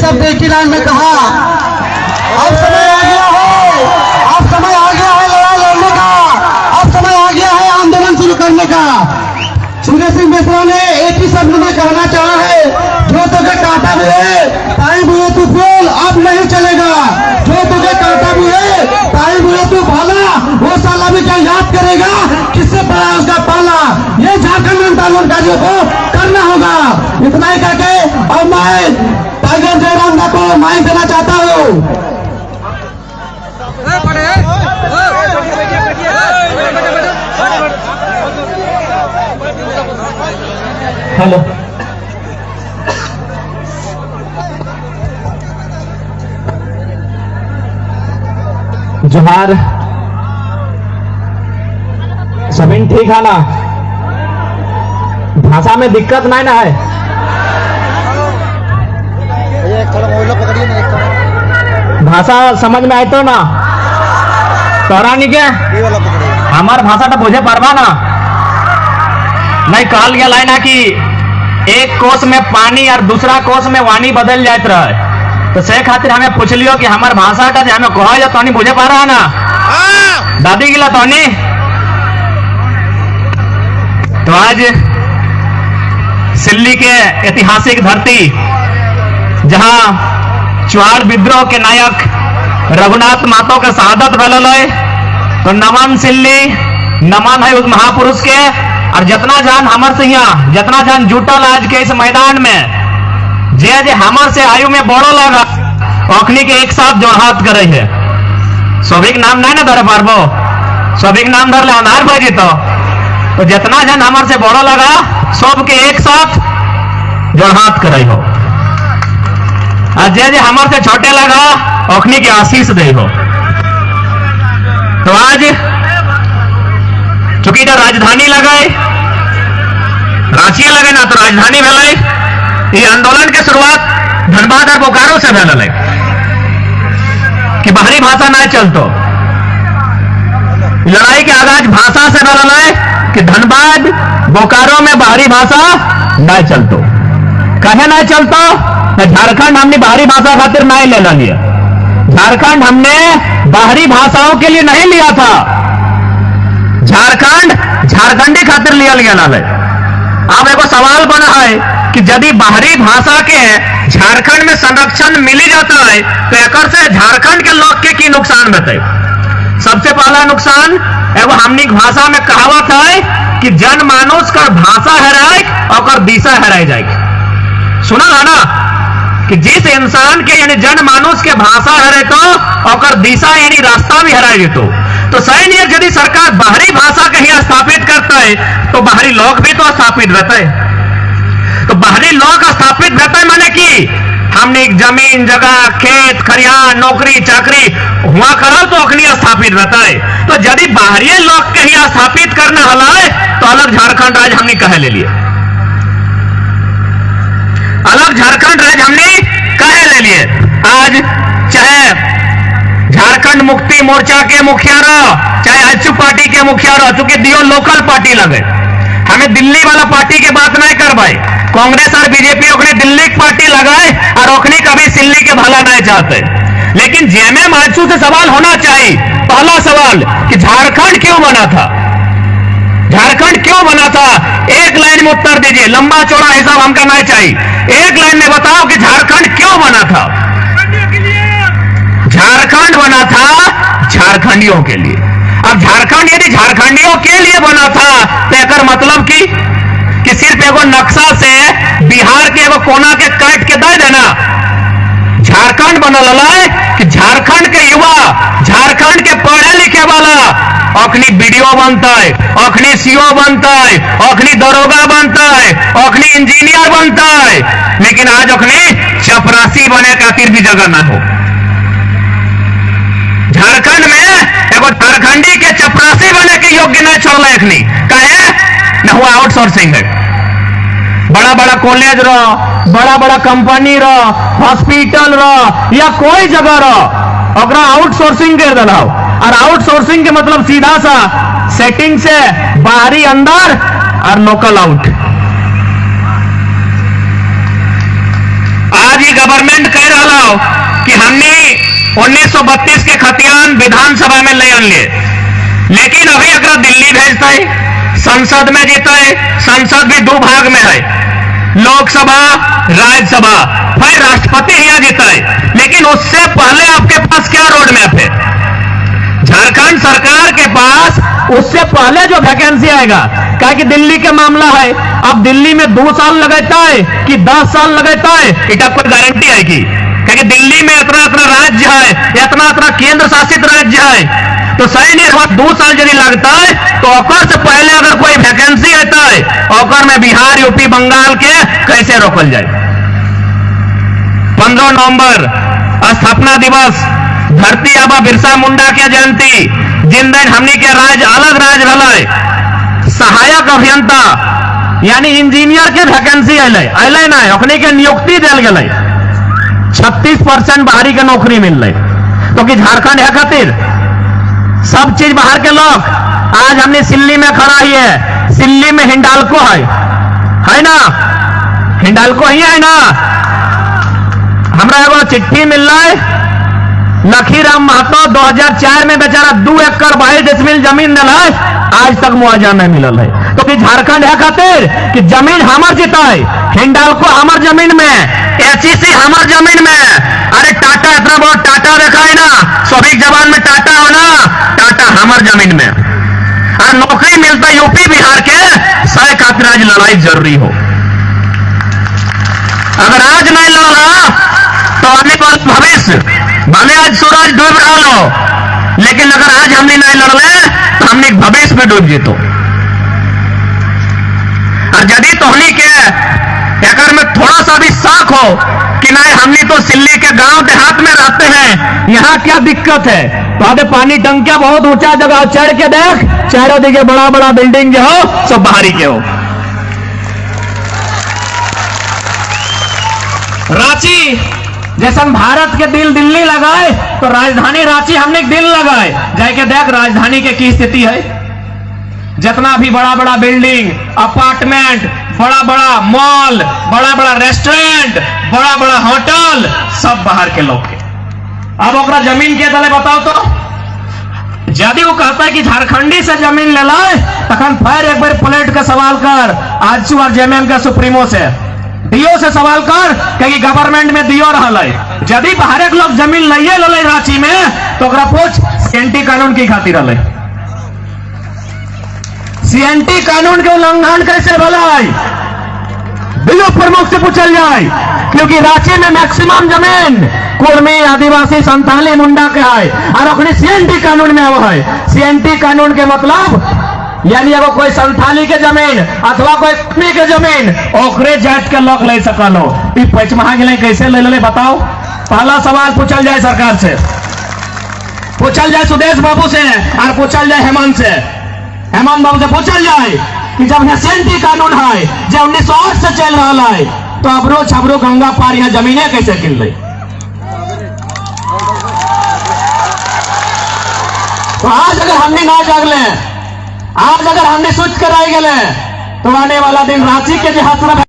सब देखी लाइन में कहा अब समय आ गया है, अब समय आ गया है लड़ाई लड़ने का, अब समय आ गया है आंदोलन शुरू करने का। सूर्य सिंह मिश्रा ने एक ही शब्द में कहना चाहा है, जो तुझे काटा भी है ताई बुए तू बोल, अब नहीं चलेगा। जो तुझे काटा भी है ताई बुए तू भाला, वो साला भी क्या याद करेगा किससे पड़ा उसका पाला। ये झारखंड आंदोलनकारियों को करना होगा। इतना ही करके और मैं टाइगर जयराम को माइक देना चाहता हूँ। हेलो, जोहार सबिन, ठीक है ना? भाषा में दिक्कत नहीं ना है? भाषा समझ में आए तो ना? तोरा नहीं क्या हमार भाषा तो बुझे पारबा ना? नहीं कहल गया है ना कि एक कोस में पानी और दूसरा कोस में वाणी बदल जात रहे, तो से खातिर हमें पूछ लियो कि हमार भाषा का हमें कह जा तो बुझे पा रहा ना? दादी गिला तो आज सिल्ली के ऐतिहासिक धरती जहां चुआड़ विद्रोह के नायक रघुनाथ महतो के शहादत भल है, तो नमन सिल्ली, नमन है उस महापुरुष के। और जितना जान हमर से यहाँ जितना जान जुटल आज के इस मैदान में, जे जे हमर से आयु में बड़ो लगा अखनी के एक साथ जो हाथ करे है। सभी नाम नहीं ना धरे पारबो, सभी नाम धर ले अनार भाई तो जितना जन हमर से बड़ो लगा सबके एक साथ जो हाथ करे हो, और जे जे हमर से छोटे लगा अखनी के आशीष दे हो। तो आज चूंकि इधर राजधानी लगाए, रांची लगे ना तो राजधानी भले। ये आंदोलन के शुरुआत धनबाद और बोकारो से भले कि बाहरी भाषा ना चलतो। लड़ाई के आगाज भाषा से भले कि धनबाद बोकारो में बाहरी भाषा ना चलतो। कहे ना चलतो? झारखंड हमने बाहरी भाषा खातिर नहीं ले लिया। झारखंड हमने बाहरी भाषाओं के लिए नहीं लिया था, झारखंड झारखंडी खातिर लिया गया ना। अब एगो सवाल बना है कि यदि बाहरी भाषा के झारखंड में संरक्षण मिली जाता है तो एक से झारखंड के लोग के की नुकसान बते? सबसे पहला नुकसान एगो हमनी भाषा में कहावत है कि जनमानुष का भाषा हराए और दिशा हराई जाएगी। सुना है ना कि जिस इंसान के यानी जनमानुष के भाषा हरे तो और दिशा यानी रास्ता भी हराए जेतो। तो सही नहीं है, यदि सरकार बाहरी भाषा कहीं स्थापित करता है तो बाहरी लोग भी तो स्थापित रहते हैं। तो बाहरी लोग स्थापित रहते हैं माने कि हमने जमीन जगह खेत खरियान नौकरी चाकरी हुआ करल तो अखनी स्थापित रहता है। तो यदि बाहरी लोग कहीं स्थापित करना हला है तो अलग झारखंड राज्य हमने कहे ले लिए, अलग झारखंड राज्य हमने कहे ले लिए। आज चाहे झारखंड मुक्ति मोर्चा के मुखिया रहो, चाहे आजू पार्टी के मुखिया रहो, चूंकि दियो लोकल पार्टी लगे, हमें दिल्ली वाला पार्टी की बात नहीं कर भाई। कांग्रेस और बीजेपी ओखनी दिल्ली की पार्टी लगाए और ओखनी कभी सिल्ली के भला नहीं चाहते। लेकिन जेएमएम आजू से सवाल होना चाहिए, पहला सवाल कि झारखंड क्यों बना था? झारखंड क्यों बना था? एक लाइन में उत्तर दीजिए, लंबा चौड़ा हिसाब हमका नहीं चाहिए। एक लाइन में बताओ कि झारखंड क्यों बना था? झारखंड बना था झारखंडियों के लिए। अब झारखंड यदि झारखंडियों के लिए बना था तो एक मतलब कि सिर्फ एगो नक्शा से बिहार के एगो कोना के काट के दे देना। झारखंड बनल है कि झारखंड के युवा, झारखंड के पढ़े लिखे वाला अखनी बीडीओ बनता है, अखनी सीओ बनता है, अखनी दरोगा बनता है, अखनी इंजीनियर बनता है। लेकिन आज अखनी चपरासी बने खातिर भी जगह ना हो। झारखंड में एगो झारखंडी के चपरासी बने के योग्य नहीं छोड़ला एखनी, कहे न हुआ आउटसोर्सिंग है। बड़ा बड़ा कॉलेज रहो, बड़ा बड़ा कंपनी रहो, हॉस्पिटल रहो या कोई जगह रहो, ओकरा आउटसोर्सिंग कर दिलाओ। और आउटसोर्सिंग के मतलब सीधा सा सेटिंग से बाहरी अंदर और लोकल आउट। आज ये गवर्नमेंट कह रहा हो कि हमने 1932 के खतियान विधानसभा में ले लिए, लेकिन अभी अगर दिल्ली भेजता है, संसद में जीता है, संसद भी दो भाग में है, लोकसभा राज्यसभा, फिर राष्ट्रपति यहाँ जीता है, लेकिन उससे पहले आपके पास क्या रोड मैप है? झारखंड सरकार के पास उससे पहले जो वैकेंसी आएगा, क्या कि दिल्ली के मामला है, अब दिल्ली में 2 साल लगता है कि 10 साल लगता है, इटा कोई गारंटी है कि दिल्ली में इतना इतना राज्य है, इतना इतना केंद्र शासित राज्य है, तो सही नहीं हुआ 2 साल यदि लगता है तो ओकर से पहले अगर कोई वैकेंसी आता है, ओकर में बिहार, यूपी, बंगाल के कैसे रोकल जाए? 15 नवंबर स्थापना दिवस, धरती आबा बिरसा मुंडा के जयंती, जिन दिन हमनी के राज्य अलग राज्य रहा, सहायक अभियंता यानी इंजीनियर के वैकेंसी अल ना, ओखनी के नियुक्ति दिल गई, 36% बाहरी के नौकरी मिल रही, तो कि झारखंड है खातिर सब चीज बाहर के लोग। आज हमने सिल्ली में खड़ा ही है, सिल्ली में हिंडाल्को है ना, हिंडाल्को ही है ना। हमरा एगो चिट्ठी मिल रहा है, लखीराम महतो 2004 में बेचारा 2 एकड़ 22 डेसिमिल जमीन दिला है, आज तक मुआवजा नहीं मिलल है, तो कि झारखंड है खातिर कि जमीन हमर जीता है, हिंडाल्को हमर जमीन में, एचईसी हमर जमीन में। अरे टाटा इतना बहुत टाटा देखा है ना, स्वाभाविक जबान में टाटा हो ना, टाटा हमर जमीन में। और नौकरी मिलता यूपी बिहार के, सह खातिर आज लड़ाई जरूरी हो। अगर आज नहीं लड़ रहा तो आने वाला भविष्य, भले आज सूरज डूब रहा हो, लेकिन अगर आज हमने नहीं लड़ ले तो हमने भविष्य में डूब जीतो। और यदि तो हमने के अगर में थोड़ा सा भी शक हो कि नहीं हमने तो सिल्ली के गांव देहात में रहते हैं, यहां क्या दिक्कत है, तो आधे पानी टंकिया बहुत ऊंचा जगह चढ़ के देख, चारों दिखे बड़ा बड़ा बिल्डिंग जो हो सब बाहरी के हो। रांची जैसा भारत के दिल दिल्ली लगाए, तो राजधानी रांची हमने दिल लगाए, जाके देख राजधानी के की स्थिति है। जितना भी बड़ा बड़ा बिल्डिंग, अपार्टमेंट, बड़ा बड़ा मॉल, बड़ा बड़ा रेस्टोरेंट, बड़ा बड़ा होटल, सब बाहर के लोग के। अब ओकरा जमीन के तले बताओ तो, यदि वो कहता है कि झारखंडी से जमीन ले लाए, तखन फिर एक बार प्लेट का सवाल कर आजसू और जेएमएम का सुप्रीमो से, डीओ से सवाल कर कि गवर्नमेंट में डीओ रहा है, यदि बाहर के लोग जमीन लइए ले रांची में, तो ओकरा पूछ सीएनटी कानून की खातिर रहे, सीएनटी कानून के उल्लंघन कैसे भला है, डीओ प्रमुख से पूछल जाए, क्योंकि रांची में मैक्सिमम जमीन कुर्मी, आदिवासी, संथाली, मुंडा के है, और अपने सीएनटी कानून में वो है। सीएनटी कानून के मतलब यानी अगर कोई संथाली के जमीन अथवा कोई कुर्मी के जमीन ओकरे जात के लोग ले सकलो, पचमहा के लिए कैसे ले ले बताओ? पहला सवाल पूछल जाए सरकार से, पूछल जाए सुदेश बाबू से, और पूछल जाए हेमंत से, हेमंत बाबू से पूछल जाए कि जब सीएनटी कानून है जो 1908 से चल रहा है, तो अबरो छबरो गंगा पार यहाँ जमीनें कैसे किल रही? तो आज अगर हमने ना जागले, आज अगर हमने सोच कर आई गए, तो आने वाला दिन रांची के जो